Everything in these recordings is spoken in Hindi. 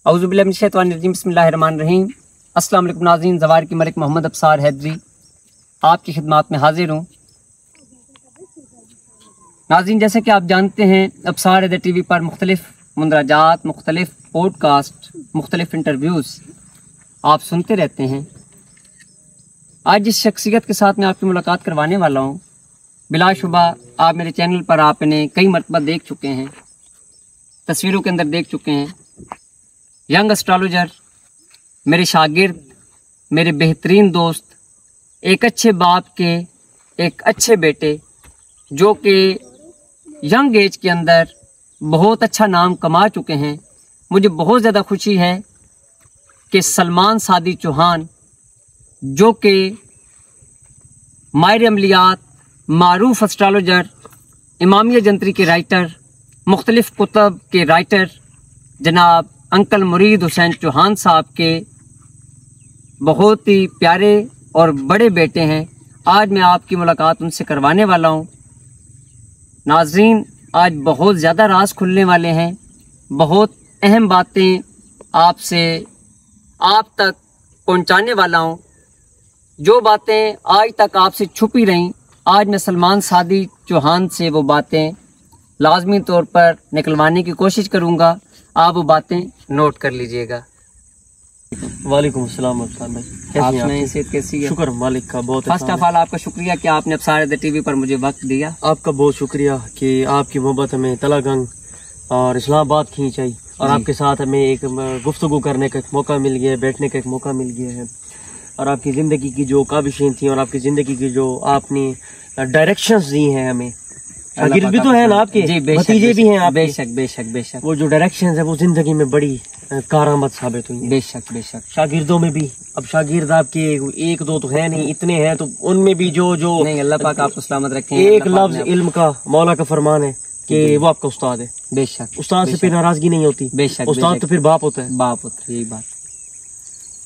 औज़ुबिल्लाहि मिनश्शैतानिर्रजीम बिस्मिल्लाहिर्रहमानिर्रहीम। अस्सलाम वालेकुम नाज़रीन, ज़वार की मलिक मोहम्मद अब्सार हैदरी आपकी खिदमत में हाजिर हूँ। नाज़रीन, जैसे कि आप जानते हैं अब्सार हैदर टीवी पर मुख्तलिफ मुंदराजात, मुख्तलिफ पॉडकास्ट, मुख्तलिफ इंटरव्यूज़ आप सुनते रहते हैं। आज जिस शख्सियत के साथ मैं आपकी मुलाकात करवाने वाला हूँ, बिलाशुबा आप मेरे चैनल पर आपने कई मरतबा देख चुके हैं, तस्वीरों के अंदर देख चुके हैं। यंग एस्ट्रोलॉजर, मेरे शागिर्द, मेरे बेहतरीन दोस्त, एक अच्छे बाप के एक अच्छे बेटे, जो कि यंग एज के अंदर बहुत अच्छा नाम कमा चुके हैं। मुझे बहुत ज़्यादा खुशी है कि सलमान सादी चौहान, जो कि माहिर अमलियात, मारूफ एस्ट्रोलॉजर, इमामिया जंतरी के राइटर, मुख्तलिफ कुतब के राइटर जनाब अंकल मुरीद हुसैन चौहान साहब के बहुत ही प्यारे और बड़े बेटे हैं। आज मैं आपकी मुलाकात उनसे करवाने वाला हूँ। नाज़रीन, आज बहुत ज़्यादा राज खुलने वाले हैं, बहुत अहम बातें आपसे आप तक पहुँचाने वाला हूँ। जो बातें आज तक आपसे छुपी रहीं, आज मैं सलमान सादी चौहान से वो बातें लाजमी तौर पर निकलवाने की कोशिश करूँगा। आप वो बातें नोट कर लीजिएगा। वालेकुम अस्सलाम भाई, सेहत कैसी है? शुक्र मालिक का बहुत। फर्स्ट ऑफ ऑल आपका शुक्रिया कि आपने अब्सार हैदर टीवी पर मुझे वक्त दिया। आपका बहुत शुक्रिया कि आपकी मोहब्बत हमें तलागंग और इस्लामाबाद खींच आई और आपके साथ हमें एक गुफ्तगू करने का एक मौका मिल गया है, बैठने का एक मौका मिल गया है। और आपकी ज़िंदगी की जो काबिशें थी और आपकी ज़िंदगी की जो आपने डायरेक्शंस दी हैं हमें, शागिर्द भी तो है ना आपके, भतीजे भी हैं आप। बेशक बेशक बेशक। वो जो डायरेक्शंस है वो जिंदगी में बड़ी कारआमद साबित हुई। बेशक बेशक। शागिर्दों में भी, अब शागिर्द आपके एक दो तो है नहीं, इतने हैं, तो उनमें भी जो जो नहीं, अल्लाह पाक आपको सलामत रखें। एक लफ्ज इल्म का मौला का फरमान है कि वो आपका उस्ताद है। बेशक। उस्ताद से फिर नाराजगी नहीं होती। बेशक। उस्ताद तो फिर बाप होता है। बाप होता है, यही बात।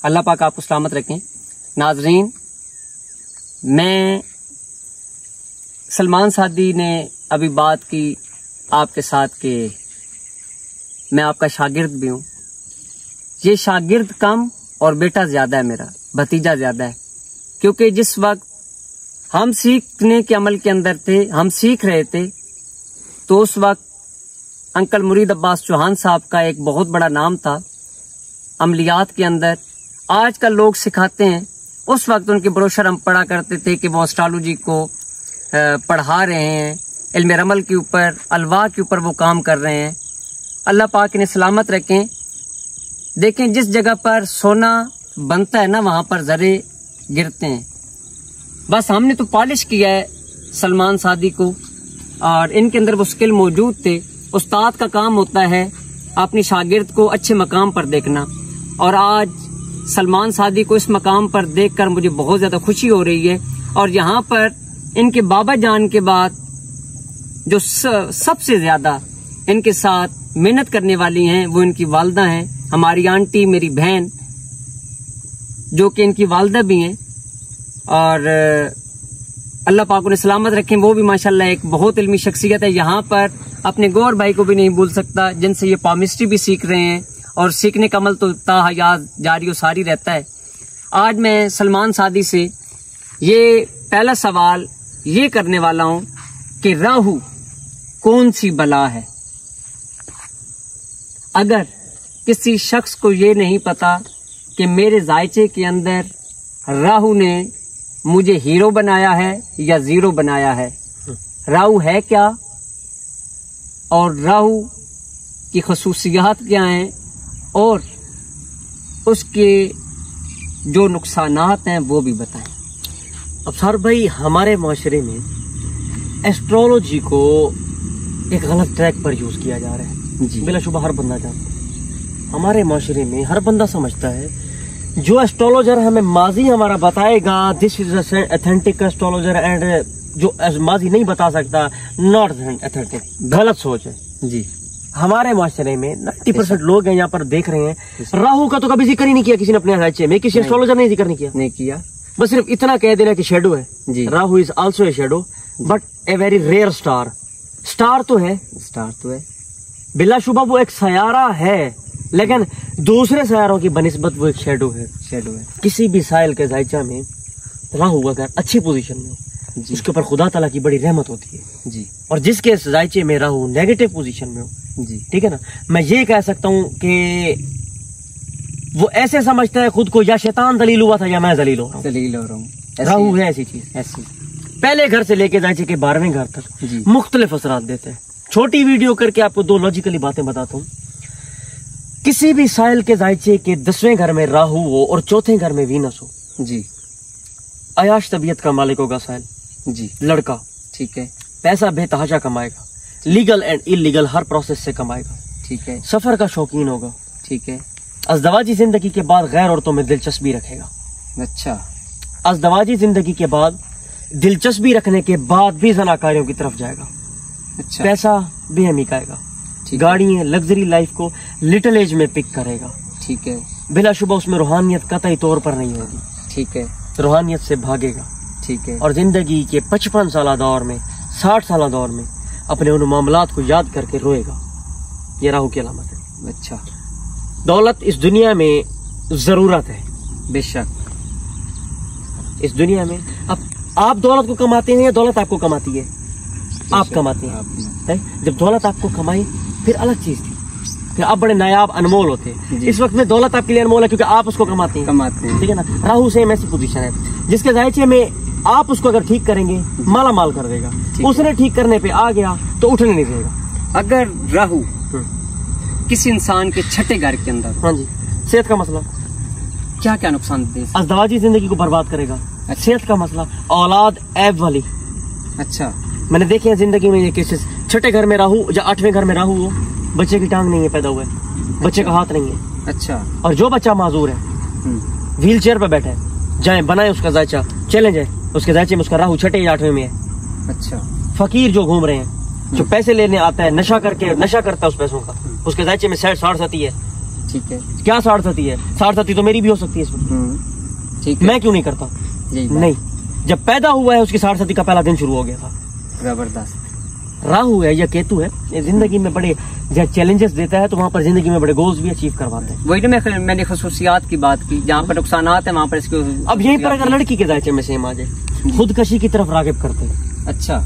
अल्लाह पाक आपको सलामत रखें। नाजरीन, मैं सलमान सादी ने अभी बात की आपके साथ कि मैं आपका शागिर्द भी हूँ। ये शागिर्द कम और बेटा ज्यादा है, मेरा भतीजा ज्यादा है, क्योंकि जिस वक्त हम सीखने के अमल के अंदर थे, हम सीख रहे थे, तो उस वक्त अंकल मुरीद अब्बास चौहान साहब का एक बहुत बड़ा नाम था अमलियात के अंदर। आजकल लोग सिखाते हैं, उस वक्त उनके ब्रोशर हम पढ़ा करते थे कि वो एस्ट्रोलॉजी को पढ़ा रहे हैं, इल्म रमल के ऊपर, अलवा के ऊपर वो काम कर रहे हैं। अल्लाह पाक इन्हें सलामत रखें। देखें, जिस जगह पर सोना बनता है ना, वहाँ पर जरे गिरते हैं। बस हमने तो पॉलिश किया है सलमान सादी को, और इनके अंदर वो स्किल मौजूद थे। उस्ताद का काम होता है अपनी शागिर्द को अच्छे मकाम पर देखना, और आज सलमान सादी को इस मकाम पर देखकर मुझे बहुत ज्यादा खुशी हो रही है। और यहाँ पर इनके बाबा जान के बाद जो सबसे ज्यादा इनके साथ मेहनत करने वाली हैं, वो इनकी वालदा हैं, हमारी आंटी, मेरी बहन, जो कि इनकी वालदा भी हैं। और अल्लाह पाक उन्हें सलामत रखें। वो भी माशाल्लाह एक बहुत इल्मी शख्सियत है। यहाँ पर अपने गौर भाई को भी नहीं भूल सकता, जिनसे ये पामिस्ट्री भी सीख रहे हैं, और सीखने का अमल तो ताहयात जारी सारी रहता है। आज मैं सलमान सादी से ये पहला सवाल ये करने वाला हूँ कि राहु कौन सी बला है? अगर किसी शख्स को ये नहीं पता कि मेरे जायचे के अंदर राहु ने मुझे हीरो बनाया है या जीरो बनाया है, राहु है क्या और राहु की खसूसियात क्या हैं और उसके जो नुकसानात हैं वो भी बताएं। अब्सार भाई, हमारे माशरे में एस्ट्रोलॉजी को एक गलत ट्रैक पर यूज किया जा रहा है जी। बिलाशुबा हर बंदा जानता है, हमारे माशरे में हर बंदा समझता है जो एस्ट्रोलॉजर हमें माजी हमारा बताएगा, this is authentic astrologer, and जो माजी नहीं बता सकता, नॉट ऑथेंटिक। गलत सोच है जी। हमारे माशरे में 90% लोग हैं यहाँ पर देख रहे हैं, राहु का तो कभी जिक्र ही नहीं किया किसी ने अपने राज्य में, किसी एस्ट्रोलॉजर ने जिक्र नहीं किया। बस सिर्फ इतना कह देना कि शेडो है जी। Rahu is also a shadow, but a very rare star. Star तो है, बिलाशुबा वो एक सयारा है, लेकिन दूसरे सयारों की बनिस्बत वो एक शेडो है। शेडो है। किसी भी साइल के जायचा में राहु अगर अच्छी पोजीशन में हो, उसके ऊपर खुदा ताला की बड़ी रहमत होती है जी। और जिसके जायचे में राहु नेगेटिव पोजीशन में हो जी, ठीक है ना, मैं ये कह सकता हूँ कि वो ऐसे समझता है खुद को या शैतान दलील हुआ था या मैं दलील हो रहा हूँ। दलील हो रहा हूँ। राहु है ऐसी चीज। ऐसी पहले घर से लेके जायचे के 12वें घर तक जी। मुख्तलिफ असरात देते हैं। छोटी वीडियो करके आपको 2 लॉजिकली बातें बताता हूँ। किसी भी साइल के जायचे के 10वें घर में राहु हो और 4थे घर में वीनस हो जी, अयाश तबीयत का मालिक होगा साइल जी। लड़का, ठीक है। पैसा बेतहाशा कमाएगा, legal and illegal her process से कमाएगा, ठीक है। सफर का शौकीन होगा, ठीक है। अज़दवाजी जिंदगी के बाद गैर औरतों में दिलचस्पी रखेगा। अच्छा। अज़दवाजी जिंदगी के बाद दिलचस्पी रखने के बाद भी जनाकारियों की तरफ जाएगा। अच्छा। पैसा बेहमी खाएगा, गाड़ियां लग्जरी लाइफ को लिटिल एज में पिक करेगा, ठीक है। बिलाशुबा उसमें रूहानियत कतई तौर पर नहीं होगी, ठीक है। रूहानियत से भागेगा, ठीक है। और जिंदगी के 55 साल दौर में 60 साल दौर में अपने उन मामलात को याद करके रोएगा। ये राहु की अलामत है। अच्छा। दौलत इस दुनिया में जरूरत है, बेशक। इस दुनिया में अब आप दौलत को कमाते हैं या दौलत आपको कमाती है? आप कमाते हैं। जब दौलत आपको कमाई फिर अलग चीज थी, फिर आप बड़े नायाब अनमोल होते हैं। इस वक्त में दौलत आपके लिए अनमोल है क्योंकि आप उसको कमाते हैं, ठीक है ना। राहु सेम ऐसी पोजीशन है जिसके जायचे में आप उसको अगर ठीक करेंगे माला माल कर देगा, उसने ठीक करने पे आ गया तो उठने नहीं देगा। अगर राहु किसी इंसान के 6ठे घर के अंदर, हाँ जी, सेहत का मसला क्या क्या नुकसान दे? अज़दवाजी जिंदगी को बर्बाद करेगा। सेहत का मसला, औलाद ऐब वाली। अच्छा। मैंने देखे हैं जिंदगी में ये केसेस। 6ठे घर में राहु या 8वें घर में राहु हो, बच्चे की टांग नहीं है पैदा हुआ है, बच्चे का हाथ नहीं है। अच्छा। और जो बच्चा माजूर है, व्हील चेयर पे बैठा है, जाए बनाए उसका जायचा, चले जाए उसके जायचे में उसका राहु 6ठे या 8वें में है। अच्छा। फकीर जो घूम रहे हैं, जो पैसे लेने आता है, नशा करता है उस पैसों का, उसके जायचे में 60-70 है। ठीक है। क्या 60-70 है? 60-70 तो मेरी भी हो सकती है इसमें। ठीक है। मैं क्यों नहीं करता? नहीं, जब पैदा हुआ है उसकी 60-70 का पहला दिन शुरू हो गया था। जबरदस्त। राहु है या केतु है, ये जिंदगी में बड़े जब चैलेंजेस देता है तो वहाँ पर जिंदगी में बड़े गोल्स भी अचीव करवाते हैं। वही तो मैंने खसूसियात की बात की, जहाँ पर नुकसानात है वहाँ पर इसको। अब यहीं पर अगर लड़की के जायचे में सेम आ जाए, खुदकशी की तरफ रागिब करते हैं। अच्छा।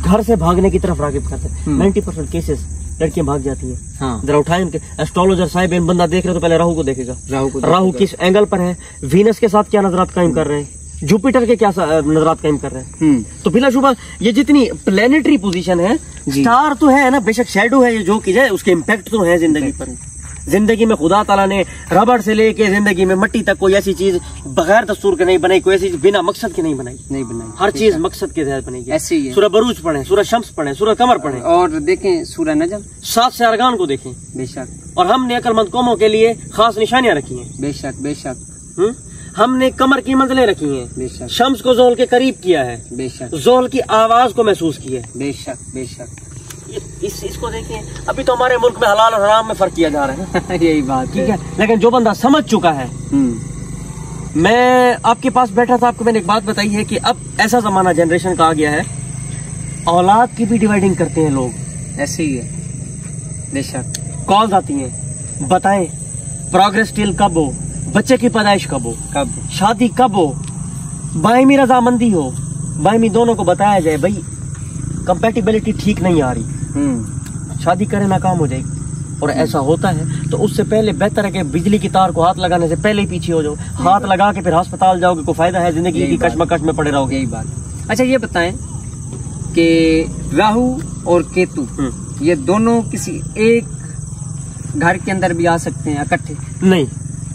घर से भागने की तरफ रागिब करते हैं। 90% केसेस लड़कियां भाग जाती है। हाँ। जरा उठाए उनके एस्ट्रोलॉजर साहिब, इन बंदा देख रहे तो पहले राहु को देखेगा। राहु किस एंगल पर है, वीनस के साथ क्या नजरात कायम कर रहे हैं, जुपिटर के क्या नजरात कायम कर रहे हैं। तो बिलाशुबा ये जितनी प्लेनेटरी पोजीशन है, स्टार तो है ना, बेशक शैडो है ये जो की जाए, उसके इम्पैक्ट तो है जिंदगी पर। जिंदगी में खुदा ताला ने रबड़ से लेके जिंदगी में मट्टी तक कोई ऐसी चीज बगैर दस्तूर के नहीं बनाई, कोई ऐसी बिना मकसद की नहीं बनाई। हर चीज मकसद के तहत बनेगी। ऐसे ही है। सूरह बरूज पढ़े, सूरह शम्स पढ़े, सूरह कमर पढ़े, और देखें सूरह नजम, 7 से अरगान को देखें। बेशक। और हमने अक्लमंद कौमों के लिए खास निशानियां रखी हैं। बेशक बेशक। हमने कमर की मंजिलें रखी हैं। बेशक। शम्स को जोहल के करीब किया है। बेशक। जोहल की आवाज को महसूस किया है। बेशक बेशक। इसको देखिए, अभी तो हमारे मुल्क में हलाल और हराम में फर्क किया जा रहा है। यही बात ठीक है, लेकिन जो बंदा समझ चुका है। मैं आपके पास बैठा था, आपको मैंने एक बात बताई है कि अब ऐसा जमाना जनरेशन का आ गया है, औलाद की भी डिवाइडिंग करते हैं लोग। ऐसे ही है। बेशक। कॉल्स आती हैं, बताएं प्रोग्रेस टिल कब हो, बच्चे की पैदाइश कब हो, कब शादी कब हो, बाहिमी रजामंदी हो, बाहिमी दोनों को बताया जाए भाई कंपैटिबिलिटी ठीक नहीं आ रही, शादी करें नाकाम हो जाएगी। और ऐसा होता है तो उससे पहले बेहतर है कि बिजली की तार को हाथ लगाने से पहले ही पीछे हो जाओ। हाथ लगा के फिर अस्पताल जाओगे, कोई फायदा है? जिंदगी की कश्मकश में पड़े रहोगे। यही बात। अच्छा ये बताएं कि राहु और केतु ये दोनों किसी एक घर के अंदर भी आ सकते हैं इकट्ठे? नहीं,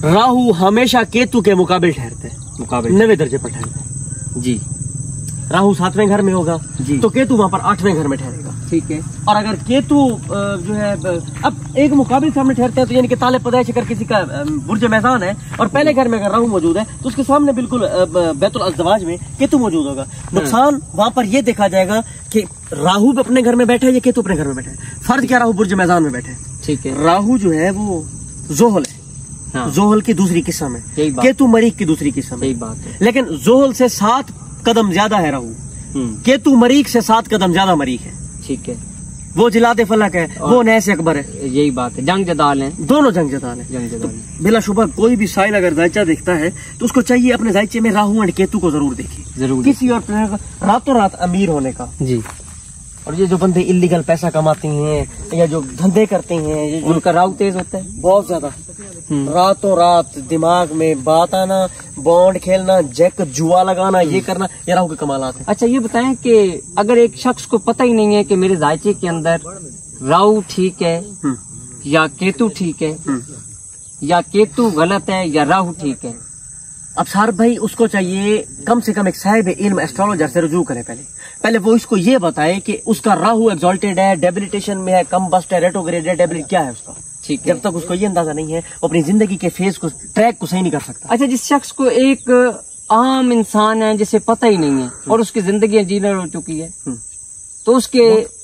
राहु हमेशा केतु के मुकाबिल ठहरते हैं, 90 दर्जे पर ठहरते हैं जी। राहु 7वें घर में होगा जी, तो केतु वहाँ पर 8वें घर में ठहरेगा। ठीक है। और अगर केतु जो है अब एक मुकाबिल सामने ठहरते हैं तो यानी कि ताले पैदाइश अगर किसी का बुर्ज मैदान है और पहले घर में अगर राहु मौजूद है तो उसके सामने बिल्कुल बैतुल अज़दवाज में केतु मौजूद होगा। नुकसान वहाँ पर यह देखा जाएगा कि राहु अपने घर में बैठा है या केतु अपने घर में बैठा है। फर्ज क्या, राहु बुर्ज मैदान में बैठे है। ठीक है। राहु जो है वो जोहल है। हाँ। जोहल की दूसरी किस्म है, केतु मरीख की दूसरी किस्म है। बात है। लेकिन जोहल से 7 कदम ज्यादा है राहु, केतु मरीख से 7 कदम ज्यादा मरीख है। ठीक है। वो जिलाद फलक है, वो नैस अकबर है। यही बात है, जंग जदाल है, दोनों जंग जदाल है। जंग जदाल तो बिलाशुबा कोई भी साइल अगर जायचा देखता है तो उसको चाहिए अपने जायचे में राहु एंड केतु को जरूर देखे, जरूर किसी और प्लेनेट का रातों रात अमीर होने का जी। और ये जो बंदे इलीगल पैसा कमाते हैं या जो धंधे करते हैं, ये जो उनका राहु तेज होता है बहुत ज्यादा, रातों रात दिमाग में बात आना, बॉन्ड खेलना, जैक जुआ लगाना, ये करना, ये राहु के कमालात है। अच्छा ये बताएं कि अगर एक शख्स को पता ही नहीं है कि मेरे जायचे के अंदर राहु ठीक है या केतु ठीक है, या केतु गलत है या राहु ठीक है, अब सार भाई उसको चाहिए कम से कम एक साहिब इल्म एस्ट्रोलॉजर से रुजू करे। पहले वो इसको ये बताए कि उसका राहु एक्सॉल्टेड है, डेबिलिटेशन में है, कम बस्ट है, रेट्रोग्रेड है, डेबिलिट क्या है उसका। ठीक है, जब तक उसको ये अंदाजा नहीं है वो अपनी जिंदगी के फेज को, ट्रैक को सही नहीं कर सकता। अच्छा जिस शख्स को एक आम इंसान है जिसे पता ही नहीं है और उसकी जिंदगी जीनर हो चुकी है, तो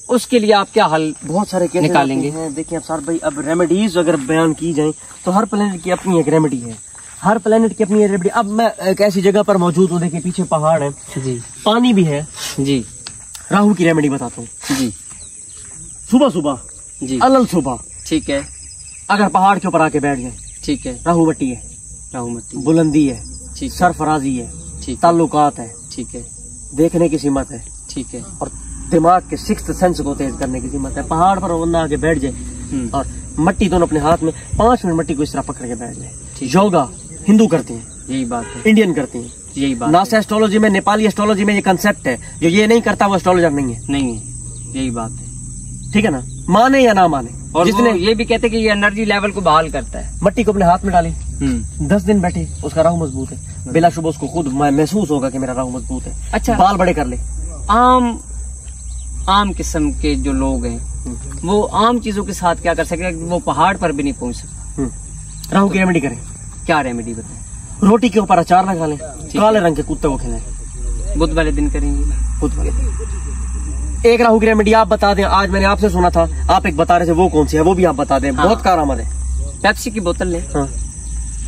उसके लिए आप क्या हल बहुत सारे केस निकालेंगे? देखिए अब सार भाई, अब रेमेडीज अगर बयान की जाए तो हर प्लेनेट की अपनी एक रेमेडी है, हर प्लेनेट की अपनी रेमेडी। अब मैं एक ऐसी जगह पर मौजूद हूँ, देखिए पीछे पहाड़ है जी, पानी भी है जी, राहु की रेमेडी बताता हूँ जी। सुबह सुबह जी, अलल सुबह ठीक है, अगर पहाड़ के ऊपर आके बैठ जाए, ठीक है, राहु मट्टी है, राहु मट्टी, बुलंदी है, ठीक, सरफराजी है, ठीक, ताल्लुकात है, ठीक है, देखने की सीमत है, ठीक है, और दिमाग के सिक्स्थ सेंस को तेज करने की सीमत है। पहाड़ पर बंदा आके बैठ जाए और मट्टी दोनों अपने हाथ में 5 मिनट मट्टी को इस तरह पकड़ के बैठ जाए। योगा हिंदू करते हैं, यही बात है, इंडियन करते हैं, यही बात नासा एस्ट्रोलॉजी में, नेपाली एस्ट्रोलॉजी में ये कंसेप्ट है, जो ये नहीं करता वो एस्ट्रोलॉजर नहीं है। नहीं है, यही बात है, ठीक है ना, माने या ना माने। और जिसने वो ये भी कहते हैं कि ये एनर्जी लेवल को बहाल करता है। मट्टी को अपने हाथ में डाली, 10 दिन बैठे, उसका राहु मजबूत है, बिलाशुबा उसको खुद महसूस होगा कि मेरा राहु मजबूत है। अच्छा, बाल बड़े कर ले। आम किस्म के जो लोग हैं वो आम चीजों के साथ क्या कर सके, वो पहाड़ पर भी नहीं पहुंच सकते, राहु की रेमेडी करें। क्या रेमेडी बताएं? रोटी के ऊपर अचार लगा लें, काले रंग के कुत्ते को खिलाएं, बुध वाले दिन करेंगे, बुध वाले दिन। एक राहु की रेमेडी आप बता दें, आज मैंने आपसे सुना था, आप एक बता रहे थे, वो कौन सी है वो भी आप बता दें। हाँ। बहुत कारआमद है। पेप्सी की बोतल लें, हाँ।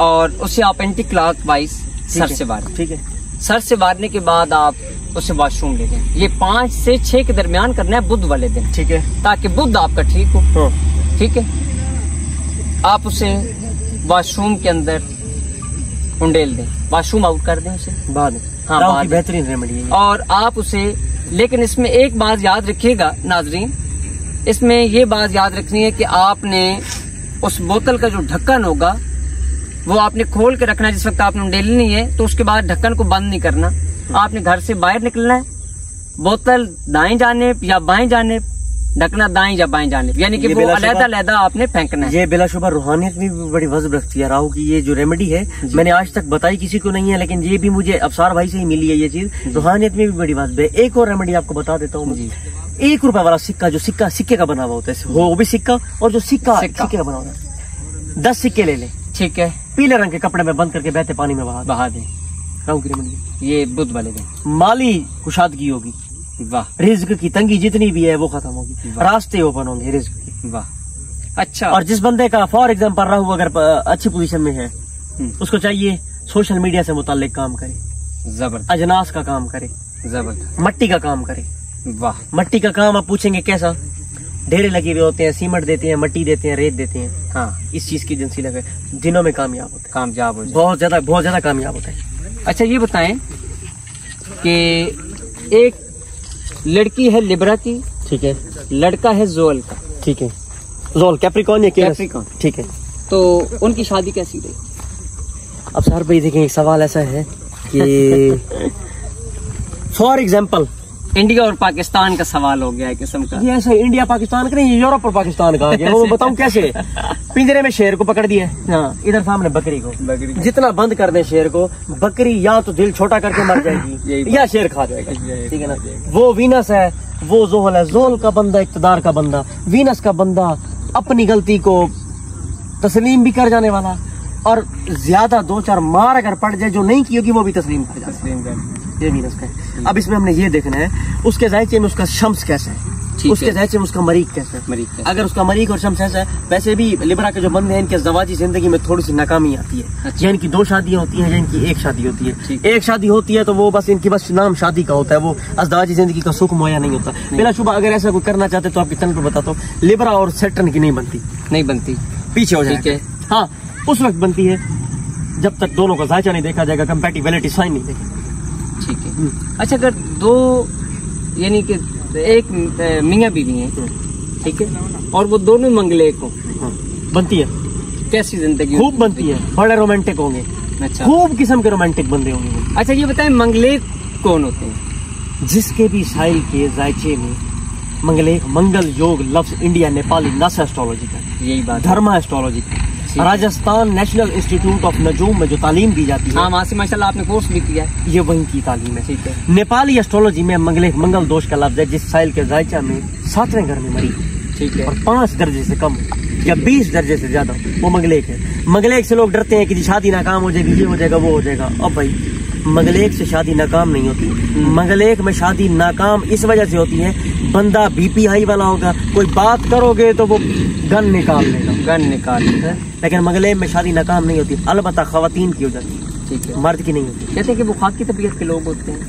और उसे आप एंटी क्लॉक वाइज सर से मारें, ठीक है, सर से मारने के बाद आप उसे वॉशरूम ले जाएं। ये 5 से 6 के दरमियान करना है बुध वाले दिन, ठीक है, ताकि बुध आपका ठीक हो। हाँ। ठीक है, आप उसे वॉशरूम के अंदर उंडेल दें, वॉशरूम आउट कर दें उसे बाद में। हाँ, राहु बाद की में। बेहतरीन रेमेडी है। और आप उसे, लेकिन इसमें एक बात याद रखिएगा नाजरीन, इसमें ये बात याद रखनी है कि आपने उस बोतल का जो ढक्कन होगा वो आपने खोल के रखना है जिस वक्त आपने उंडेलनी है, तो उसके बाद ढक्कन को बंद नहीं करना। आपने घर से बाहर निकलना है, बोतल दाएं जानिब या बाएं जानिब, ढकना दाएं या बाएं जानिब, यानी कि वो अलग-अलग आपने फेंकना है। ये बिलाशुबा रूहानियत में भी बड़ी वजह रखती है। राहु की ये जो रेमेडी है मैंने आज तक बताई किसी को नहीं है, लेकिन ये भी मुझे अफसार भाई से ही मिली है ये चीज। रूहानियत में भी बड़ी वजह है। एक और रेमेडी आपको बता देता हूँ। 1 रुपए वाला सिक्का, जो सिक्के का बना हुआ होता है, वो भी सिक्का, और जो सिक्के का बना होता है, 10 सिक्के ले ले, ठीक है, पीले रंग के कपड़े में बंद करके बहते पानी में बहा दें। राहु की रेमेडी, ये बुध वाले दिन माली कुशादगी होगी, वाह, रिज्क की तंगी जितनी भी है वो खत्म होगी, रास्ते ओपन होंगे रिज्क के, वाह। अच्छा, और जिस बंदे का फॉर एग्जाम्पल राहु अगर अच्छी पोजीशन में है, उसको चाहिए सोशल मीडिया से मुताल्लिक काम करे, जबरदस्त, अजनास का काम करे, जबरदस्त, मट्टी का काम करे। वाह, मट्टी का काम आप पूछेंगे कैसा? ढेरे लगे हुए होते हैं, सीमेंट देते हैं, मट्टी देते हैं, रेत देते हैं। हाँ, इस चीज की एजेंसी लगे, दिनों में कामयाब होते हैं, कामयाब हो जाए, बहुत ज्यादा कामयाब होता है। अच्छा ये बताएं कि एक लड़की है लिब्रा की, ठीक है, लड़का है जोल का, ठीक है, जोल कैप्रिकॉर्न या कैप्रिकॉर्न, ठीक है, तो उनकी शादी कैसी रही? अब सर भाई देखिए, एक सवाल ऐसा है कि फॉर एग्जाम्पल इंडिया और पाकिस्तान का सवाल हो गया है किस्म का। ये ऐसा इंडिया पाकिस्तान का नहीं, यूरोप और पाकिस्तान का आ गया। वो बताऊं कैसे? पिंजरे में शेर को पकड़ दिया, हाँ, इधर सामने बकरी को, जितना बंद कर दे शेर को, बकरी या तो दिल छोटा करके मर जाएगी या शेर खा जाएगा, ठीक है ना। वो वीनस है, वो जोहल है, जोहल का बंदा इक्तदार का बंदा, वीनस का बंदा अपनी गलती को तस्लीम भी कर जाने वाला, और ज्यादा 2-4 मार अगर पड़ जाए जो नहीं की होगी वो भी तस्लीम कर जाए, ये वीनस का है। अब इसमें हमने ये देखना है उसके जायचे में उसका शम्स कैसा है, उसके जायचे में उसका मरीक कैसे है? अगर उसका मरीक और शम्स ऐसा है, वैसे भी लिब्रा के जो बंदे हैं इनके ज़वाजी जिंदगी में थोड़ी सी नाकामी आती है। अच्छा। इनकी 2 शादियां होती हैं या इनकी 1 शादी होती है। एक शादी होती है तो वो बस इनकी बस नाम शादी का होता है, वो अज़दवाजी जिंदगी का सुख मुहैया नहीं होता। बिलाशुबा अगर ऐसा कोई करना चाहते तो आपके चैनल पर बताता हूँ, लिब्रा और सैटर्न की नहीं बनती, पीछे हो जाए। हाँ, उस वक्त बनती है जब तक दोनों का जायचा नहीं देखा जाएगा, कंपैटिबिलिटी साइन नहीं देखा। ठीक है। अच्छा, अगर 2 यानी कि एक मियाँ बीवी है, ठीक है, और वो दोनों मंगलेक हो, बनती है। कैसी जिंदगी? खूब बनती है, बड़े रोमांटिक होंगे। अच्छा। खूब किस्म के रोमांटिक बंदे होंगे। अच्छा, ये बताएं मंगलेक कौन होते हैं? जिसके भी साइल के जायचे में मंगलेक, मंगल योग लफ्ज इंडिया नेपाली नस एस्ट्रोलॉजी का, यही बात, धर्मा एस्ट्रोलॉजी का, राजस्थान नेशनल इंस्टीट्यूट ऑफ नजूम में जो तालीम दी जाती है, हाँ, वहाँ से माशाल्लाह आपने कोर्स भी किया है, ये वहीं की तालीम है। ठीक है। नेपाली एस्ट्रोलॉजी में मंगलेक मंगल दोष का लफ्ज है जिस साइल के जायचा में 7वें घर में मरी, ठीक है, और 5 दर्जे से कम या 20 दर्जे से ज्यादा, वो मंगलेक है। मंगलेक से लोग डरते हैं कि शादी नाकाम हो जाएगी, ये हो जाएगा, वो हो जाएगा। अब भाई मंगलेक से शादी नाकाम नहीं होती। मंगलेक में शादी नाकाम इस वजह से होती है, बंदा बीपी हाई वाला होगा, कोई बात करोगे तो वो गन निकाल लेगा, लेकिन मंगलेक में शादी नाकाम नहीं होती। अलबत्ता खवातीन की हो जाती है, ठीक है, मर्द की नहीं होती। कहते हैं कि वो खाक की तबीयत के लोग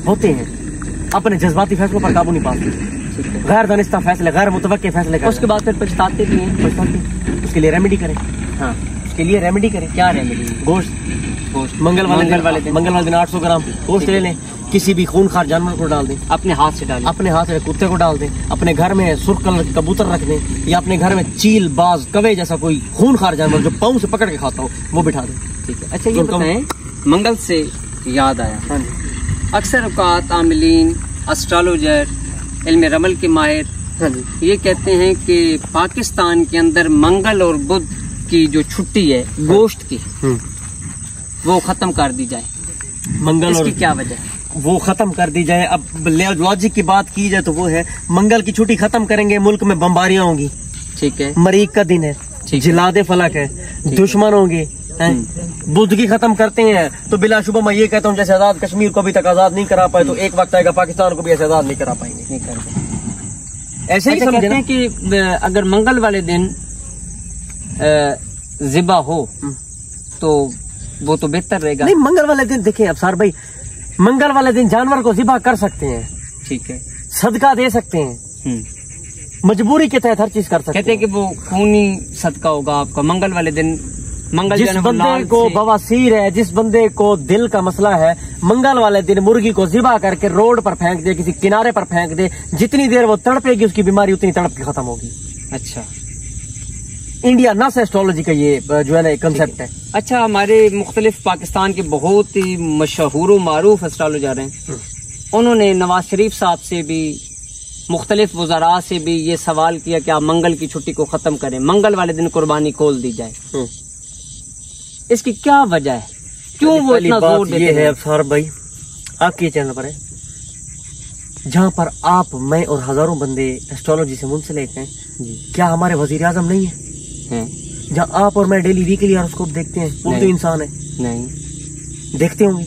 होते हैं, अपने जज्बाती फैसलों पर काबू नहीं पाते, गैर दानिस्ता फैसले, गैर मुतवक्के फैसले करते, उसके बाद फिर पछताते भी हैं। उसके लिए रेमेडी करें। हाँ, उसके लिए रेमेडी करें। क्या रेमेडी? गोश्त मंगल वाले दिन 800 ग्राम गोश्त ले लें, किसी भी खूनखार जानवर को डाल दें, अपने हाथ से डालें, अपने हाथ से कुत्ते को डाल दें, अपने घर में सुर्ख कलर कबूतर रख दें, या अपने घर में चील, बाज, कवे जैसा कोई खूनखार जानवर जो पाँव से पकड़ के खाता हो वो बिठा दें। ठीक है। अच्छा, ये बताएं, मंगल से याद आया, अक्सर औकात आमिलीन, एस्ट्रोलॉजर, इल्म रमल के माहिर ये कहते हैं कि पाकिस्तान के अंदर मंगल और बुध की जो छुट्टी है गोश्त की, वो खत्म कर दी जाए। मंगल, इसकी क्या वजह? वो खत्म कर दी जाए। अब लॉजिक की बात की जाए तो वो है, मंगल की छुट्टी खत्म करेंगे, मुल्क में बमबारियां होंगी, ठीक है, मरीक का दिन है, जिलादे फलक है, दुश्मन होंगे। बुध की खत्म करते हैं तो बिलाशुबा मैं ये कहता हूँ, जैसे आजाद कश्मीर को अभी तक आजाद नहीं करा पाए, तो एक वक्त आएगा पाकिस्तान को भी ऐसे आजाद नहीं करा पाएंगे, नहीं कर पाएंगे। ऐसे ही कहते हैं कि अगर मंगल वाले दिन ज़िबा हो तो वो तो बेहतर रहेगा। नहीं, मंगल वाले दिन देखिए अफसार भाई, मंगल वाले दिन जानवर को ज़िबा कर सकते हैं, ठीक है, सदका दे सकते हैं, मजबूरी के तहत हर चीज कर सकते हैं। कहते हैं कि वो खूनी सदका होगा आपका मंगल वाले दिन। मंगल जिस बंदे को बवासीर है, जिस बंदे को दिल का मसला है, मंगल वाले दिन मुर्गी को ज़िबा करके रोड पर फेंक दे, किसी किनारे पर फेंक दे, जितनी देर वो तड़पेगी उसकी बीमारी उतनी तड़प के खत्म होगी। अच्छा, इंडिया नस एस्ट्रोलॉजी का ये जो है ना कंसेप्ट है। अच्छा, हमारे मुख्तलिफ पाकिस्तान के बहुत ही मशहूर मारूफ एस्ट्रोलॉजर हैं, उन्होंने नवाज शरीफ साहब से भी, मुख्तलिफ वज़रा से भी ये सवाल किया कि आप मंगल की छुट्टी को खत्म करें, मंगल वाले दिन कुर्बानी खोल दी जाए। इसकी क्या वजह है? क्यों वो इतना जोर देते हैं? ये है अफसार भाई, आपके चैनल पर है, जहाँ पर आप, मैं और हजारों बंदे एस्ट्रोलॉजी से मुंसलिक हैं। क्या हमारे वजीर आजम नहीं है? जहाँ आप और मैं डेली वीकली हॉरोस्कोप देखते हैं, वो तो इंसान है। नहीं देखते होंगे,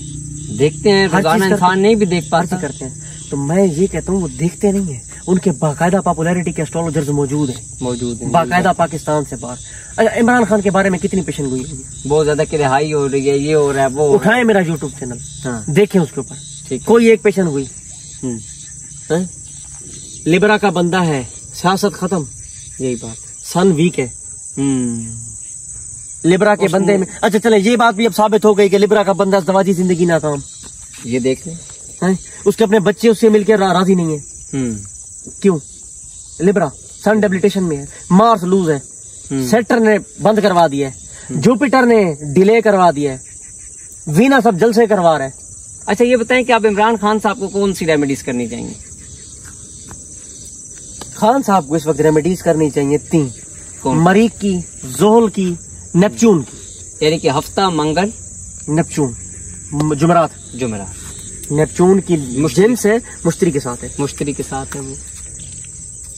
देखते हैं, रोजाना इंसान नहीं भी देख पाते करते हैं। तो मैं ये कहता हूँ वो देखते नहीं है, उनके बाकायदा पॉपुलैरिटी के एस्ट्रोलॉजर्स मौजूद हैं बाकायदा पाकिस्तान से बाहर। अच्छा, इमरान खान के बारे में कितनी पेशन गोई होगी? बहुत ज्यादा की रिहाई हो रही है, ये हो रहा है, वो उठाए मेरा यूट्यूब चैनल, देखें उसके ऊपर कोई एक पेशन हुई। लिब्रा का बंदा है, सियासत खत्म, यही बात, सन वीक है लिब्रा के बंदे में। अच्छा चले, ये बात भी अब साबित हो गई कि लिब्रा का बंदा ज़वाजी जिंदगी नाकाम। ये देख लें, उसके अपने बच्चे उससे मिलकर राजी नहीं है। क्यों? लिब्रा सन डेबिलिटेशन में है, मार्स लूज है, सेक्टर ने बंद करवा दिया है, जुपिटर ने डिले करवा दिया है, वीनस अब जलसे करवा रहा है। अच्छा, ये बताएं कि आप इमरान खान साहब को कौन सी रेमेडीज करनी चाहिए? खान साहब को इस वक्त रेमेडीज करनी चाहिए 3, मरीक की, जोहल की, नेपच्यून की। यानी कि हफ्ता मंगल, नेपच्यून, जुमरात। नेपच्यून की जिन्स है, मुश्तरी के साथ है, वो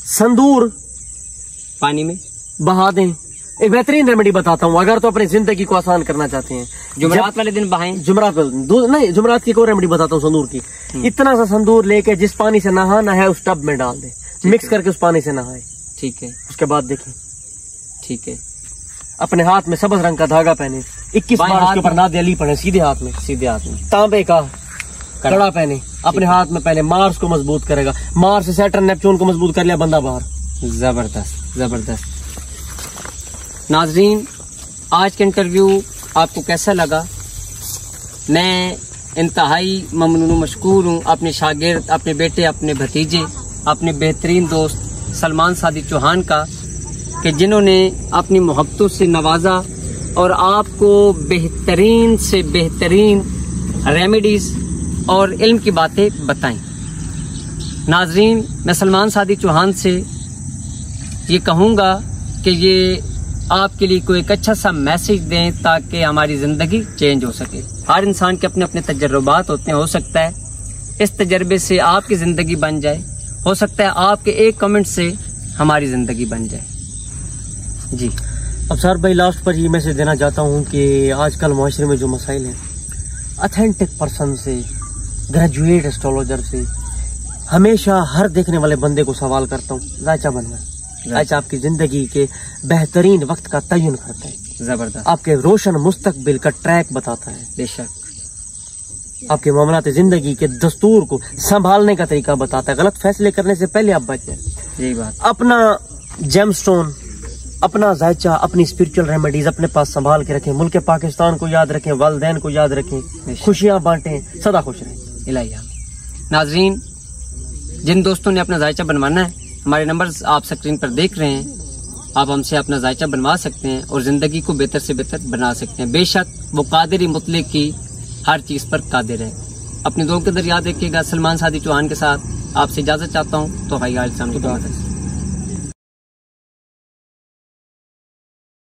संदूर पानी में बहा दें। एक बेहतरीन रेमेडी बताता हूँ, अगर तो अपनी जिंदगी को आसान करना चाहते हैं, जुमरात वाले दिन बहाएं। जुमरात नहीं, जुमरात की कोई रेमेडी बताता हूँ, संदूर की। इतना सा संदूर लेके जिस पानी से नहाना है उस टब में डाल दे, मिक्स करके उस पानी से नहाए। ठीक है। उसके बाद देखें, ठीक है, अपने हाथ में सब्ज रंग का धागा पहने, 21 बार उसके ऊपर नाद अली पहने, सीधे हाथ में, सीधे हाथ में तांबे का कड़ा पहने, अपने हाथ में पहने। मार्स को मजबूत करेगा, मार्स से सैटर्न नेपच्यून को मजबूत कर लिया, बंदा बाहर। जबरदस्त जबरदस्त। नाजरीन, आज का इंटरव्यू आपको कैसा लगा? मैं इंतहाई ममनून मशकूर हूँ अपने शागिर्द, अपने बेटे, अपने भतीजे, अपने बेहतरीन दोस्त सलमान सादी चौहान का, कि जिन्होंने अपनी मोहब्बतों से नवाजा और आपको बेहतरीन से बेहतरीन रेमेडीज और इल्म की बातें बताएं। नाजरीन, मैं सलमान सादी चौहान से ये कहूँगा कि ये आपके लिए कोई एक अच्छा सा मैसेज दें ताकि हमारी ज़िंदगी चेंज हो सके। हर इंसान के अपने अपने तजर्बात होते हैं, हो सकता है इस तजर्बे से आपकी ज़िंदगी बन जाए, हो सकता है आपके एक कमेंट से हमारी ज़िंदगी बन जाए। जी अफसर भाई, लास्ट पर ये मैसेज देना चाहता हूँ कि आजकल माशरे में जो मसाइल हैं, ऑथेंटिक पर्सन से, ग्रेजुएट एस्ट्रोलॉजर से हमेशा हर देखने वाले बंदे को सवाल करता हूँ, जायचा बनना है। जायचा आपकी जिंदगी के बेहतरीन वक्त का तयन करता है, जबरदस्त, आपके रोशन मुस्तकबिल का ट्रैक बताता है, बेशक आपके मामलात जिंदगी के दस्तूर को संभालने का तरीका बताता है। गलत फैसले करने से पहले आप बच जाए। यही बात। अपना जेमस्टोन, अपना जायचा, अपनी स्पिरिचुअल रेमेडीज अपने पास संभाल के रखें। मुल्क पाकिस्तान को याद रखें, वालिदैन को याद रखें, खुशियां बांटें, सदा खुश रहें। इलाहिया। नाजरीन, जिन दोस्तों ने अपना जायचा बनवाना है, हमारे नंबर्स आप स्क्रीन पर देख रहे हैं, आप हमसे अपना जायचा बनवा सकते हैं और जिंदगी को बेहतर से बेहतर बना सकते हैं। बेशक वो कादिर मुतलक की हर चीज पर कादिर है। अपने दोस्त के अंदर याद रखिएगा। सलमान सादी चौहान के साथ आपसे इजाजत चाहता हूँ। तो भाई